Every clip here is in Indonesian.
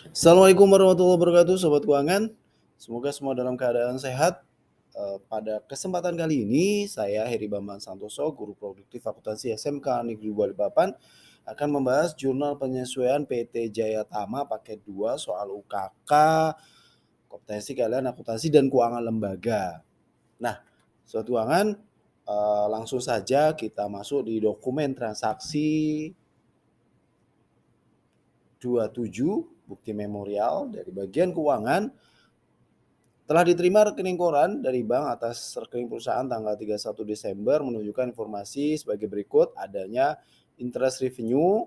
Assalamualaikum warahmatullahi wabarakatuh, sobat keuangan. Semoga semua dalam keadaan sehat. Pada kesempatan kali ini, saya Heri Bambang Santoso, Guru Produktif Akuntansi SMK Negeri Balikpapan, akan membahas jurnal penyesuaian PT Jaya Tama paket 2 soal UKK, kompetensi kalian akuntansi dan keuangan lembaga. Nah, sobat keuangan, langsung saja kita masuk di dokumen transaksi 27 bukti memorial dari bagian keuangan. Telah diterima rekening koran dari bank atas rekening perusahaan tanggal 31 Desember menunjukkan informasi sebagai berikut adanya interest revenue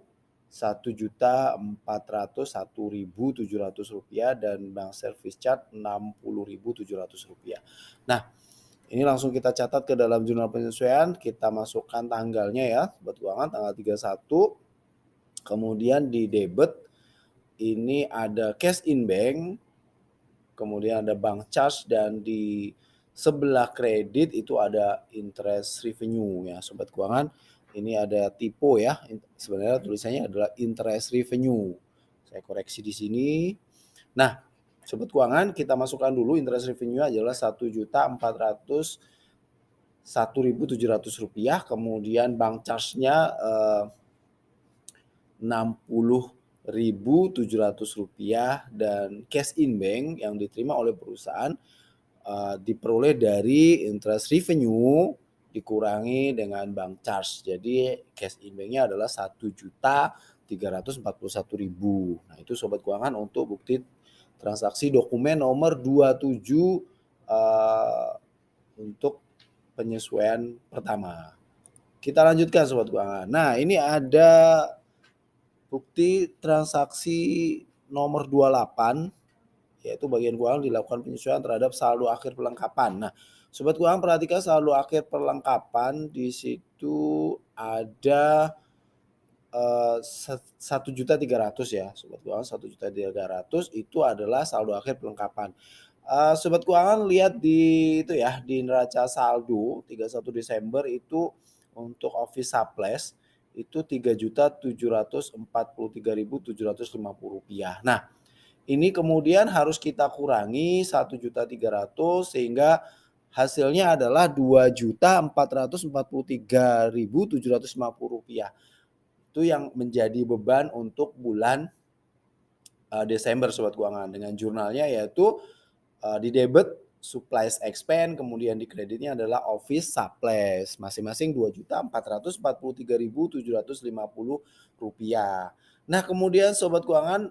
Rp1.401.700 dan bank service charge Rp60.700. Nah, ini langsung kita catat ke dalam jurnal penyesuaian, kita masukkan tanggalnya ya, buat keuangan tanggal 31. Kemudian di debit ini ada cash in bank, kemudian ada bank charge, dan di sebelah kredit itu ada interest revenue ya sobat keuangan. Ini ada typo ya, sebenarnya tulisannya adalah interest revenue. Saya koreksi di sini. Nah, sobat keuangan, kita masukkan dulu interest revenue adalah Rp1.401.700, kemudian bank charge-nya Rp60.700, dan cash in bank yang diterima oleh perusahaan diperoleh dari interest revenue dikurangi dengan bank charge. Jadi cash in bank-nya adalah Rp1.341.000. Nah, itu sobat keuangan untuk bukti transaksi dokumen nomor 27 untuk penyesuaian pertama. Kita lanjutkan sobat keuangan. Nah, ini ada bukti transaksi nomor 28, yaitu bagian keuangan dilakukan penyesuaian terhadap saldo akhir perlengkapan. Nah, sobat keuangan perhatikan saldo akhir perlengkapan di situ ada 1.300.000 ya, sobat keuangan. 1.300.000 itu adalah saldo akhir perlengkapan. Sobat keuangan lihat di itu ya, di neraca saldo 31 Desember itu untuk office supplies itu Rp3.743.750. Nah, ini kemudian harus kita kurangi 1.300.000 sehingga hasilnya adalah Rp2.443.750. Itu yang menjadi beban untuk bulan Desember sobat keuangan, dengan jurnalnya yaitu di debit supplies expense, kemudian di kreditnya adalah office supplies, masing-masing Rp2.443.750. Nah, kemudian sobat keuangan,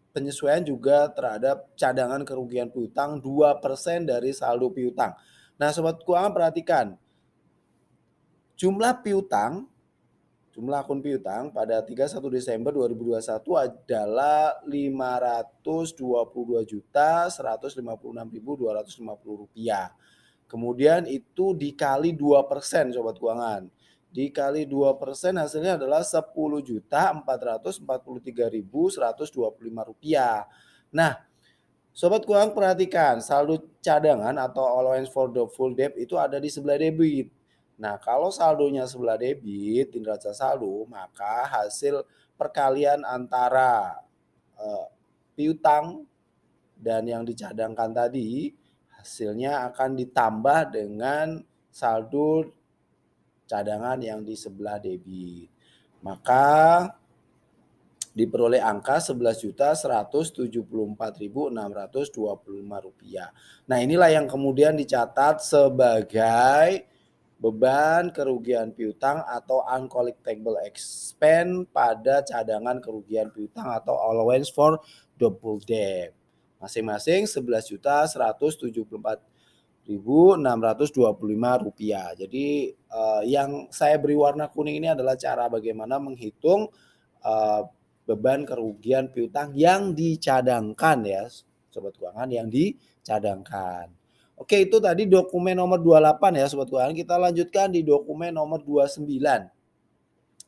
penyesuaian juga terhadap cadangan kerugian piutang 2% dari saldo piutang. Nah, sobat keuangan perhatikan, jumlah piutang, jumlah akun piutang pada 31 Desember 2021 adalah Rp522.156.250. Kemudian itu dikali 2% sobat keuangan. Dikali 2% hasilnya adalah Rp10.443.125. Nah, sobat keuangan perhatikan, saldo cadangan atau allowance for the full debt itu ada di sebelah debit. Nah, kalau saldonya sebelah debit di neraca saldo, maka hasil perkalian antara piutang dan yang dicadangkan tadi, hasilnya akan ditambah dengan saldo cadangan yang di sebelah debit. Maka diperoleh angka Rp11.174.625. Nah, inilah yang kemudian dicatat sebagai beban kerugian piutang atau uncollectible expense pada cadangan kerugian piutang atau allowance for double debt. Masing-masing Rp11.174.625. Jadi yang saya beri warna kuning ini adalah cara bagaimana menghitung beban kerugian piutang yang dicadangkan ya, sobat keuangan, yang dicadangkan. Oke, itu tadi dokumen nomor 28 ya sobat keuangan. Kita lanjutkan di dokumen nomor 29.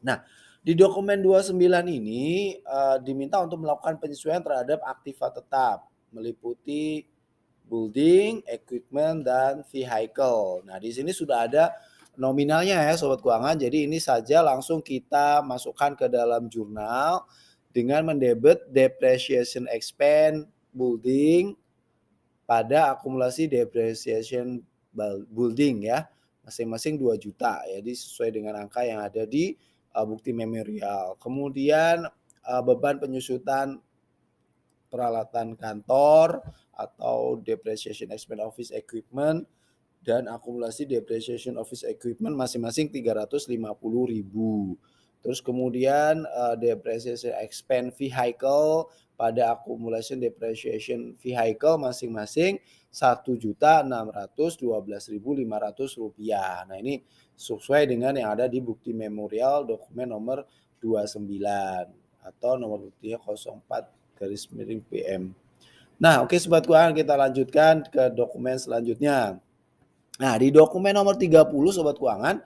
Nah, di dokumen 29 ini diminta untuk melakukan penyesuaian terhadap aktiva tetap meliputi building, equipment, dan vehicle. Nah, di sini sudah ada nominalnya ya sobat keuangan. Jadi ini saja langsung kita masukkan ke dalam jurnal. dengan mendebit depreciation expense building pada akumulasi depreciation building ya, masing-masing 2 juta. Jadi sesuai dengan angka yang ada di bukti memorial. Kemudian beban penyusutan peralatan kantor atau depreciation expense office equipment dan akumulasi depreciation office equipment masing-masing 350.000. Terus kemudian depreciation expense vehicle pada accumulation depreciation vehicle masing-masing 1.612.500 rupiah. Nah ini sesuai dengan yang ada di bukti memorial dokumen nomor 29 atau nomor buktinya 04/PM. Nah oke sobat keuangan, kita lanjutkan ke dokumen selanjutnya. Nah, di dokumen nomor 30 sobat keuangan,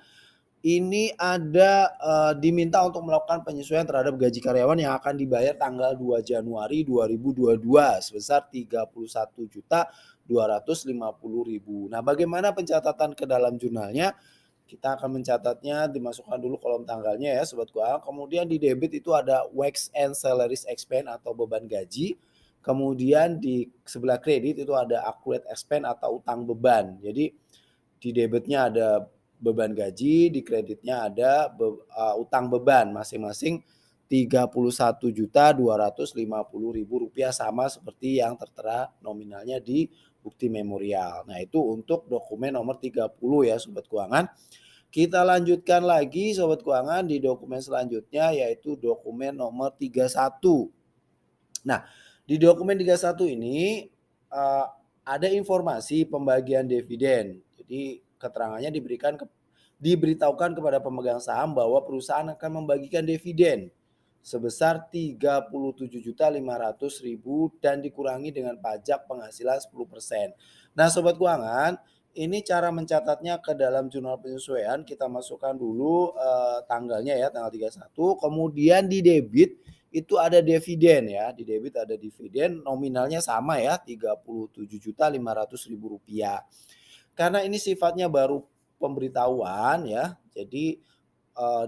ini ada diminta untuk melakukan penyesuaian terhadap gaji karyawan yang akan dibayar tanggal 2 Januari 2022 sebesar 31.250.000. Nah, bagaimana pencatatan ke dalam jurnalnya? Kita akan mencatatnya, dimasukkan dulu kolom tanggalnya ya sobat keuangan. Kemudian di debit itu ada wage and salaries expense atau beban gaji. Kemudian di sebelah kredit itu ada accrued expense atau utang beban. Jadi di debitnya ada beban gaji, di kreditnya ada utang beban masing-masing Rp31.250.000 sama seperti yang tertera nominalnya di bukti memorial. Nah, itu untuk dokumen nomor 30 ya sobat keuangan. Kita lanjutkan lagi sobat keuangan di dokumen selanjutnya yaitu dokumen nomor 31. Nah, di dokumen 31 ini ada informasi pembagian dividen. Jadi keterangannya diberitahukan kepada pemegang saham bahwa perusahaan akan membagikan dividen sebesar 37.500.000 dan dikurangi dengan pajak penghasilan 10%. Nah, sobat keuangan, ini cara mencatatnya ke dalam jurnal penyesuaian. Kita masukkan dulu tanggalnya ya, tanggal 31, kemudian di debit itu ada dividen ya, di debit ada dividen nominalnya sama ya, Rp37.500.000. Karena ini sifatnya baru pemberitahuan ya, jadi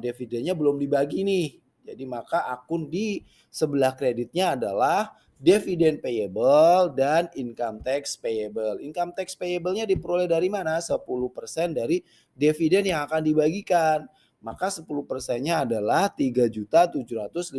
dividennya belum dibagi nih. Jadi maka akun di sebelah kreditnya adalah dividen payable dan income tax payable. Income tax payable-nya diperoleh dari mana? 10% dari dividen yang akan dibagikan. Maka 10%-nya adalah 3.750.000.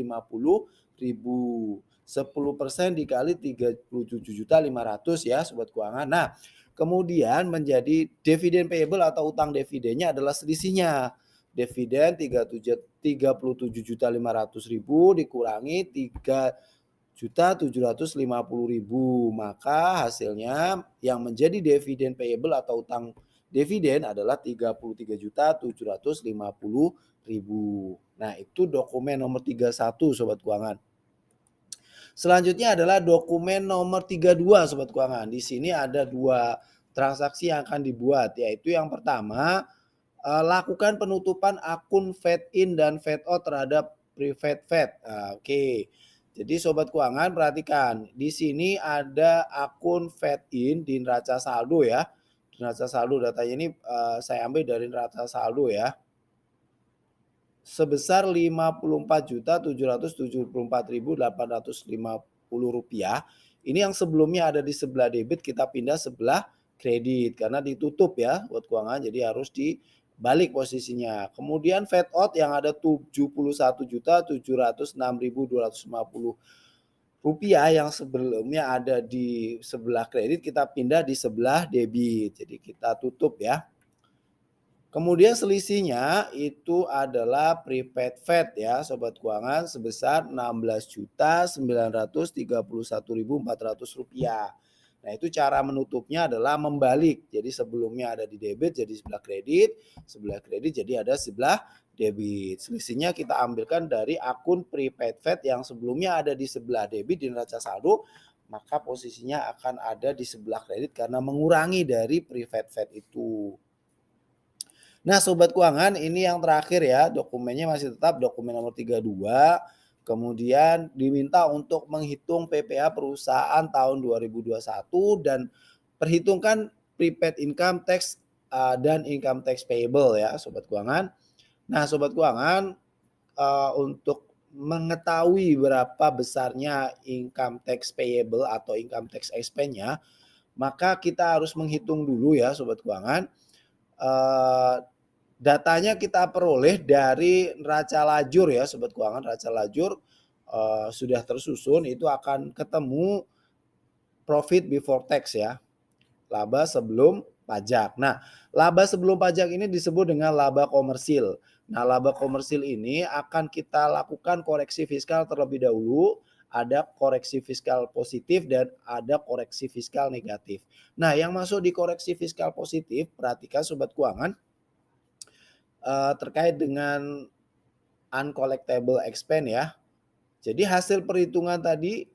10% dikali 37.500 ya sobat keuangan. Nah, kemudian menjadi dividen payable atau utang dividennya adalah selisihnya. Dividen 37.500.000 dikurangi 3.750.000. Maka hasilnya yang menjadi dividen payable atau utang dividen adalah 33.750.000. Nah, itu dokumen nomor 31 sobat keuangan. Selanjutnya adalah dokumen nomor 32 sobat keuangan. Di sini ada 2 transaksi yang akan dibuat, yaitu yang pertama lakukan penutupan akun fade in dan fade out terhadap private fed. Oke. Jadi sobat keuangan perhatikan, di sini ada akun fade in di neraca saldo ya. Neraca saldo datanya ini saya ambil dari neraca saldo ya. Sebesar Rp54.774.850. Ini yang sebelumnya ada di sebelah debit kita pindah sebelah kredit karena ditutup ya buat keuangan, jadi harus dibalik posisinya. Kemudian fade out yang ada Rp71.706.250 yang sebelumnya ada di sebelah kredit kita pindah di sebelah debit. Jadi kita tutup ya. Kemudian selisihnya itu adalah prepaid fed ya sobat keuangan sebesar Rp16.931.400. Nah, itu cara menutupnya adalah membalik. Jadi sebelumnya ada di debit jadi sebelah kredit jadi ada sebelah debit. Selisihnya kita ambilkan dari akun prepaid fed yang sebelumnya ada di sebelah debit di neraca saldo, maka posisinya akan ada di sebelah kredit karena mengurangi dari prepaid fed itu. Nah, sobat keuangan, ini yang terakhir ya, dokumennya masih tetap dokumen nomor 32. Kemudian diminta untuk menghitung PPh perusahaan tahun 2021 dan perhitungkan prepaid income tax dan income tax payable ya, sobat keuangan. Nah, sobat keuangan, untuk mengetahui berapa besarnya income tax payable atau income tax expense-nya, maka kita harus menghitung dulu ya Sobat Keuangan. Datanya kita peroleh dari neraca lajur ya Sobat Keuangan. Neraca lajur sudah tersusun, itu akan ketemu profit before tax ya. Laba sebelum pajak. Nah, laba sebelum pajak ini disebut dengan laba komersil. Nah, laba komersil ini akan kita lakukan koreksi fiskal terlebih dahulu. Ada koreksi fiskal positif dan ada koreksi fiskal negatif. Nah, yang masuk di koreksi fiskal positif, perhatikan Sobat Keuangan, terkait dengan uncollectible expense ya. Jadi hasil perhitungan tadi,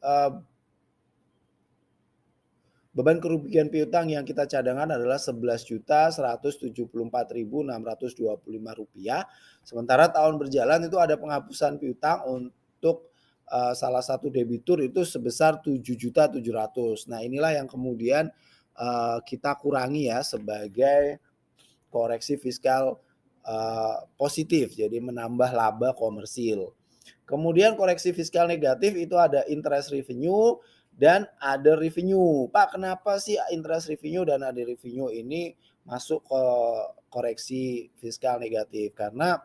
beban kerugian piutang yang kita cadangkan adalah Rp11.174.625. Sementara tahun berjalan itu ada penghapusan piutang untuk salah satu debitur itu sebesar 7.700.000. Nah, inilah yang kemudian kita kurangi ya sebagai koreksi fiskal positif, jadi menambah laba komersil. Kemudian koreksi fiskal negatif itu ada interest revenue dan other revenue. Pak, kenapa sih interest revenue dan other revenue ini masuk ke koreksi fiskal negatif? Karena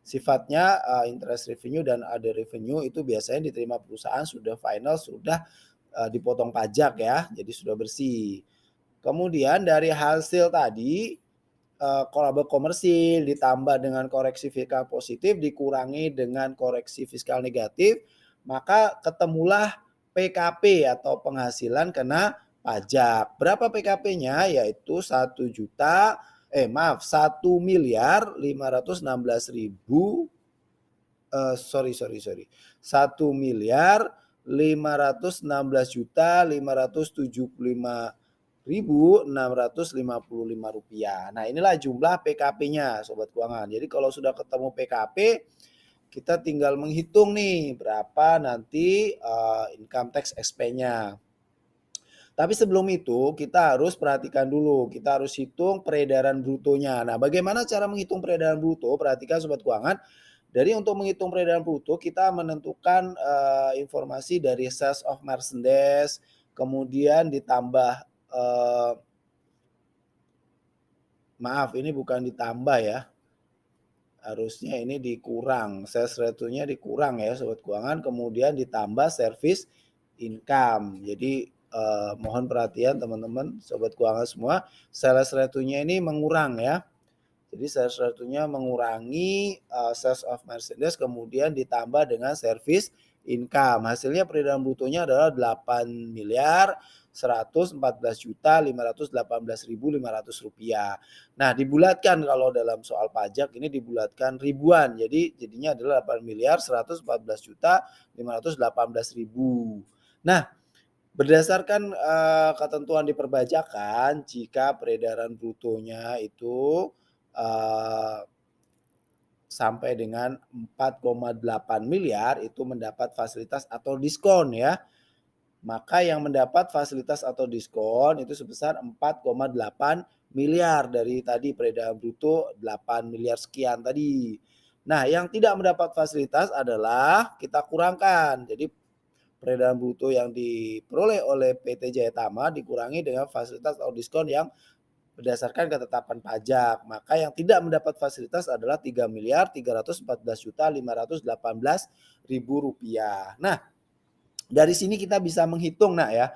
sifatnya interest revenue dan other revenue itu biasanya diterima perusahaan sudah final, sudah dipotong pajak ya, jadi sudah bersih. Kemudian dari hasil tadi laba komersil ditambah dengan koreksi fiskal positif dikurangi dengan koreksi fiskal negatif, maka ketemulah PKP atau penghasilan kena pajak. Berapa PKP-nya? Yaitu 1.516.000 1.516.575.655 rupiah. Nah, inilah jumlah PKP-nya Sobat Keuangan. Jadi kalau sudah ketemu PKP, kita tinggal menghitung nih berapa nanti income tax expense-nya. Tapi sebelum itu kita harus perhatikan dulu, kita harus hitung peredaran brutonya. Nah, bagaimana cara menghitung peredaran bruto? Perhatikan Sobat Keuangan. Dari untuk menghitung peredaran bruto, kita menentukan informasi dari sales of merchandise, kemudian ditambah, maaf ini bukan ditambah ya, harusnya ini dikurang, sales ratio-nya dikurang ya Sobat Keuangan, kemudian ditambah service income. Jadi mohon perhatian teman-teman Sobat Keuangan semua, sales ratio-nya ini mengurang ya. Jadi sales ratio-nya mengurangi sales of merchandise kemudian ditambah dengan service income. Hasilnya peredaran brutonya adalah 8.114.518.500 rupiah. Nah, dibulatkan kalau dalam soal pajak ini dibulatkan ribuan. Jadi jadinya adalah 8.114.518.000. Nah, berdasarkan ketentuan di perpajakan, jika peredaran brutonya itu sampai dengan 4,8 miliar itu mendapat fasilitas atau diskon ya. Maka yang mendapat fasilitas atau diskon itu sebesar 4,8 miliar dari tadi peredaran bruto 8 miliar sekian tadi. Nah, yang tidak mendapat fasilitas adalah kita kurangkan. Jadi peredaran bruto yang diperoleh oleh PT Jaya Tama dikurangi dengan fasilitas atau diskon yang berdasarkan ketetapan pajak. Maka yang tidak mendapat fasilitas adalah 3.314.518.000 rupiah. Nah, dari sini kita bisa menghitung ya.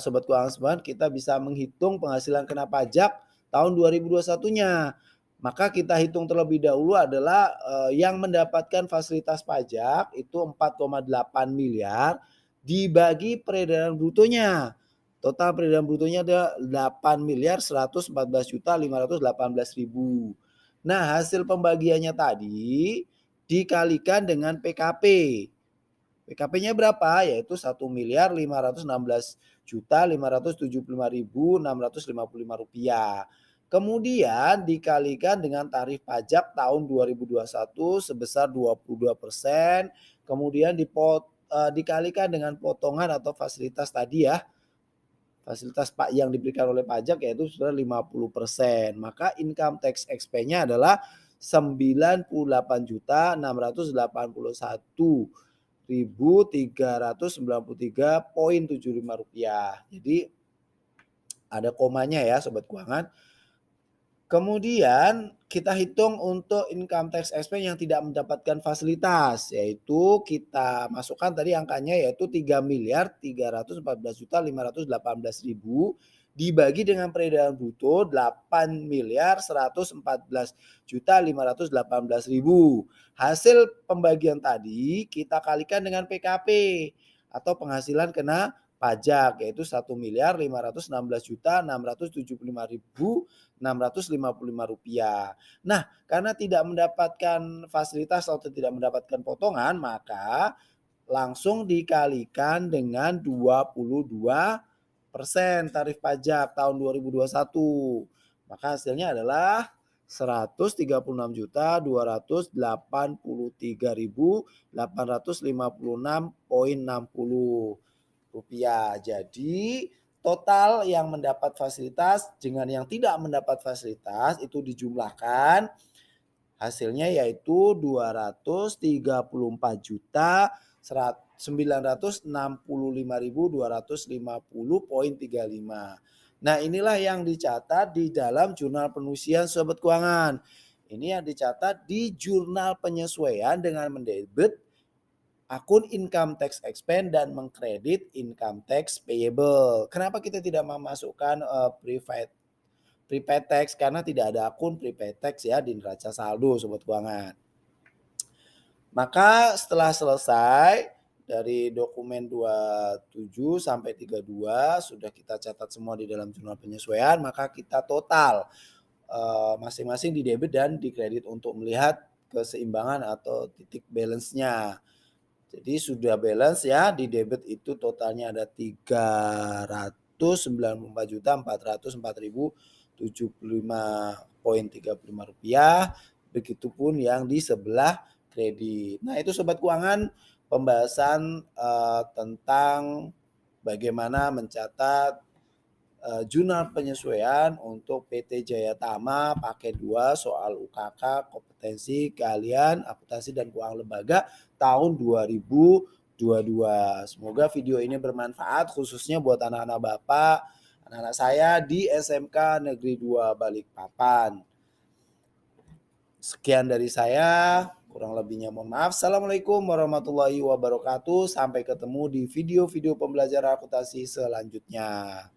Sobat Keuangan semua, kita bisa menghitung penghasilan kena pajak tahun 2021-nya. Maka kita hitung terlebih dahulu adalah yang mendapatkan fasilitas pajak itu 4,8 miliar dibagi peredaran brutonya. Total peredaran brutonya ada 8.114.518.000. Nah, hasil pembagiannya tadi dikalikan dengan PKP. PKP-nya berapa? Yaitu 1.516.575.655 rupiah. Kemudian dikalikan dengan tarif pajak tahun 2021 sebesar 22%. Kemudian dikalikan dengan potongan atau fasilitas tadi ya. Fasilitas yang diberikan oleh pajak yaitu sudah 50%. Maka income tax expense-nya adalah Rp98.681.393,75. Jadi ada komanya ya sobat keuangan. Kemudian kita hitung untuk income tax expense yang tidak mendapatkan fasilitas, yaitu kita masukkan tadi angkanya yaitu 3.314.518.000 dibagi dengan peredaran bruto 8.114.518.000. Hasil pembagian tadi kita kalikan dengan PKP atau penghasilan kena pajak, yaitu 1.516.675.655 rupiah. Nah, karena tidak mendapatkan fasilitas atau tidak mendapatkan potongan, maka langsung dikalikan dengan 22% tarif pajak tahun 2021. Maka hasilnya adalah 136.283.856,60 rupiah. Jadi total yang mendapat fasilitas dengan yang tidak mendapat fasilitas itu dijumlahkan, hasilnya yaitu 234.965.250,35. Nah, inilah yang dicatat di dalam jurnal penusian sobat keuangan. Ini yang dicatat di jurnal penyesuaian dengan mendebit akun income tax expense dan mengkredit income tax payable. Kenapa kita tidak memasukkan prepaid tax? Karena tidak ada akun prepaid tax ya di neraca saldo sobat keuangan. Maka setelah selesai dari dokumen 27 sampai 32 sudah kita catat semua di dalam jurnal penyesuaian, maka kita total masing-masing di debit dan di kredit untuk melihat keseimbangan atau titik balance-nya. Jadi sudah balance ya, di debit itu totalnya ada 394.404.075,35 rupiah. Begitupun yang di sebelah kredit. Nah, itu sobat keuangan pembahasan tentang bagaimana mencatat jurnal penyesuaian untuk PT Jaya Tama paket 2 soal UKK kompetensi keahlian akuntansi dan keuangan lembaga tahun 2022. Semoga video ini bermanfaat khususnya buat anak-anak Bapak, anak-anak saya di SMK Negeri 2 Balikpapan. Sekian dari saya, kurang lebihnya mohon maaf. Assalamualaikum warahmatullahi wabarakatuh. Sampai ketemu di video-video pembelajaran akuntansi selanjutnya.